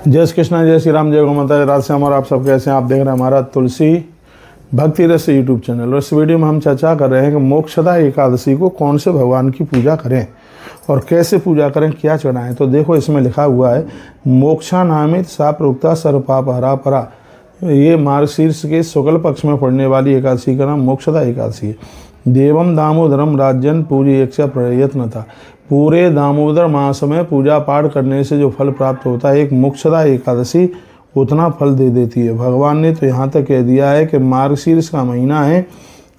जय श्री कृष्णा, जय श्री राम, जय गौ माता, राधे श्याम। और आप सब कैसे हैं? आप देख रहे हैं हमारा तुलसी भक्ति रस यूट्यूब चैनल। और इस वीडियो में हम चर्चा कर रहे हैं कि मोक्षदा एकादशी को कौन से भगवान की पूजा करें और कैसे पूजा करें, क्या चढ़ाएं। तो देखो इसमें लिखा हुआ है मोक्षा नामित सा प्रोक्ता सर्वपाप हरा परा। ये मार्गशीर्ष के शुक्ल पक्ष में पड़ने वाली एकादशी का नाम मोक्षदा एकादशी है। देवम दामोदरम राज्यन पूरी इच्छा प्रयत्न था। पूरे दामोदर मास में पूजा पाठ करने से जो फल प्राप्त होता है, एक मोक्षदा एकादशी उतना फल दे देती है। भगवान ने तो यहाँ तक कह दिया है कि मार्गशीर्ष का महीना है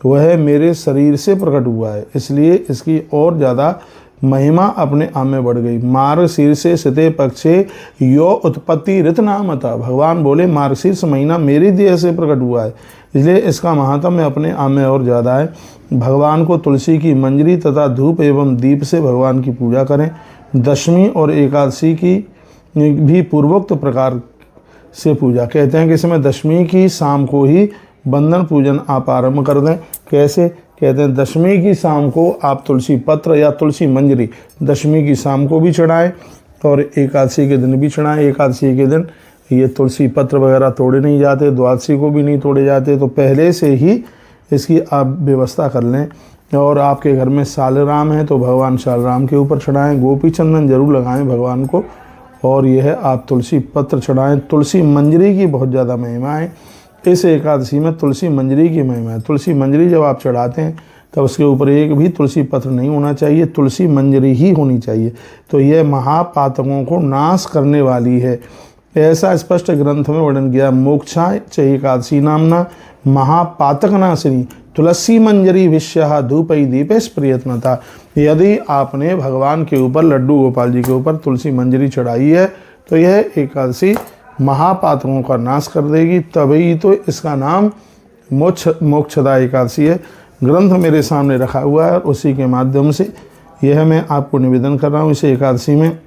वह मेरे शरीर से प्रकट हुआ है, इसलिए इसकी और ज़्यादा महिमा अपने आप में बढ़ गई। मार्गशीर्षे सिते पक्षे यो उत्पत्ति ऋत नाम था। भगवान बोले मार्गशीर्ष महीना मेरी देह से प्रकट हुआ है, इसलिए इसका महात्म्य अपने आप में और ज़्यादा है। भगवान को तुलसी की मंजरी तथा धूप एवं दीप से भगवान की पूजा करें। दशमी और एकादशी की भी पूर्वोक्त प्रकार से पूजा। कहते हैं कि इसमें दशमी की शाम को ही बंधन पूजन आप आरंभ कर दें। कैसे? कहते हैं दशमी की शाम को आप तुलसी पत्र या तुलसी मंजरी दशमी की शाम को भी चढ़ाएं और एकादशी के दिन भी चढ़ाएं। एकादशी के दिन ये तुलसी पत्र वगैरह तोड़े नहीं जाते, द्वादशी को भी नहीं तोड़े जाते, तो पहले से ही इसकी आप व्यवस्था कर लें। और आपके घर में सालराम है तो भगवान सालराम के ऊपर चढ़ाएं। गोपी चंदन जरूर लगाएं भगवान को। और यह आप तुलसी पत्र चढ़ाएं। तुलसी मंजरी की बहुत ज़्यादा महिमा है। इस एकादशी में तुलसी मंजरी की महिमा है। तुलसी मंजरी जब आप चढ़ाते हैं तब उसके ऊपर एक भी तुलसी पत्र नहीं होना चाहिए, तुलसी मंजरी ही होनी चाहिए। तो यह महापातकों को नाश करने वाली है, ऐसा स्पष्ट ग्रंथ में वर्णन किया। मोक्षा च एकादशी नामना महापातक नाशिनी तुलसी मंजरी विश्य धूपई दीपेश प्रयत्नता। यदि आपने भगवान के ऊपर, लड्डू गोपाल जी के ऊपर तुलसी मंजरी चढ़ाई है तो यह एकादशी महापातकों का नाश कर देगी, तभी तो इसका नाम मोक्षदा एकादशी है। ग्रंथ मेरे सामने रखा हुआ है और उसी के माध्यम से यह मैं आपको निवेदन कर रहा हूँ। इस एकादशी में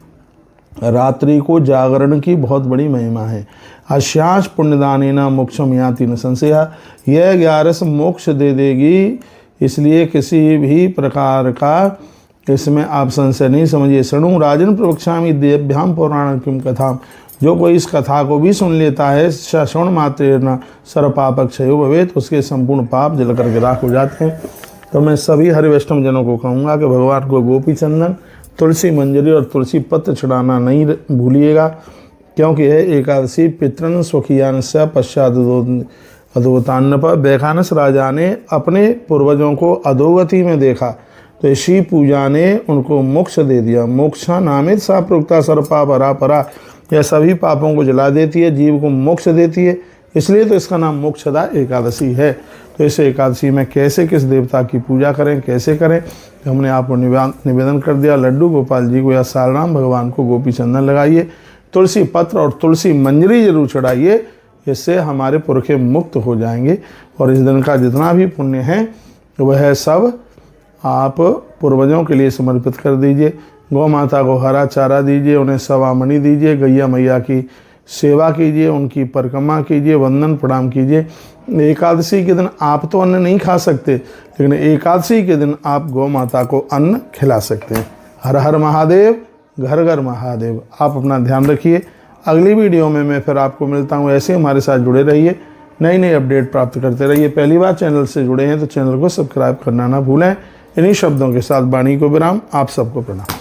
रात्रि को जागरण की बहुत बड़ी महिमा है। अश्यास पुण्यदानेना मोक्षम याति न संशया। यह 11 मोक्ष दे देगी, इसलिए किसी भी प्रकार का इसमें आप संशय नहीं समझिए। शृणु राजन प्रवक्ष्यामि देव्याम पौराण किम कथा। जो कोई इस कथा को भी सुन लेता है, श्रवण मात्र न सर्व पाप क्षयो भवेत्, उसके संपूर्ण पाप जल करके राख हो जाते हैं। तो मैं सभी हरि वैष्णव जनों को कहूँगा कि भगवान को गोपी चंदन, तुलसी मंजरी और तुलसी पत्र चढ़ाना नहीं भूलिएगा, क्योंकि यह एकादशी पितृन स्वकीयान से पश्चात अधोगतान्नप। बैखानस राजा ने अपने पूर्वजों को अधोगति में देखा तो इसी पूजा ने उनको मोक्ष दे दिया। मोक्षा नामित सा प्रोक्ता सर्वपाप हरा परा। यह सभी पापों को जला देती है, जीव को मोक्ष देती है, इसलिए तो इसका नाम मोक्षदा एकादशी है। तो इस एकादशी में कैसे किस देवता की पूजा करें, कैसे करें, तो हमने आपको निवेदन कर दिया। लड्डू गोपाल जी को या सालराम भगवान को गोपी चंदन लगाइए, तुलसी पत्र और तुलसी मंजरी जरूर चढ़ाइए, इससे हमारे पुरखे मुक्त हो जाएंगे। और इस दिन का जितना भी पुण्य है वह सब आप पूर्वजों के लिए समर्पित कर दीजिए। गौ माता को हरा चारा दीजिए, उन्हें सवा मणि दीजिए, गैया मैया की सेवा कीजिए, उनकी परिक्रमा कीजिए, वंदन प्रणाम कीजिए। एकादशी के दिन आप तो अन्न नहीं खा सकते, लेकिन एकादशी के दिन आप गौ माता को अन्न खिला सकते हैं। हर हर महादेव, घर घर महादेव। आप अपना ध्यान रखिए। अगली वीडियो में मैं फिर आपको मिलता हूँ। ऐसे हमारे साथ जुड़े रहिए, नई नई अपडेट प्राप्त करते रहिए। पहली बार चैनल से जुड़े हैं तो चैनल को सब्सक्राइब करना ना भूलें। इन्हीं शब्दों के साथ वाणी को विराम। आप सबको प्रणाम।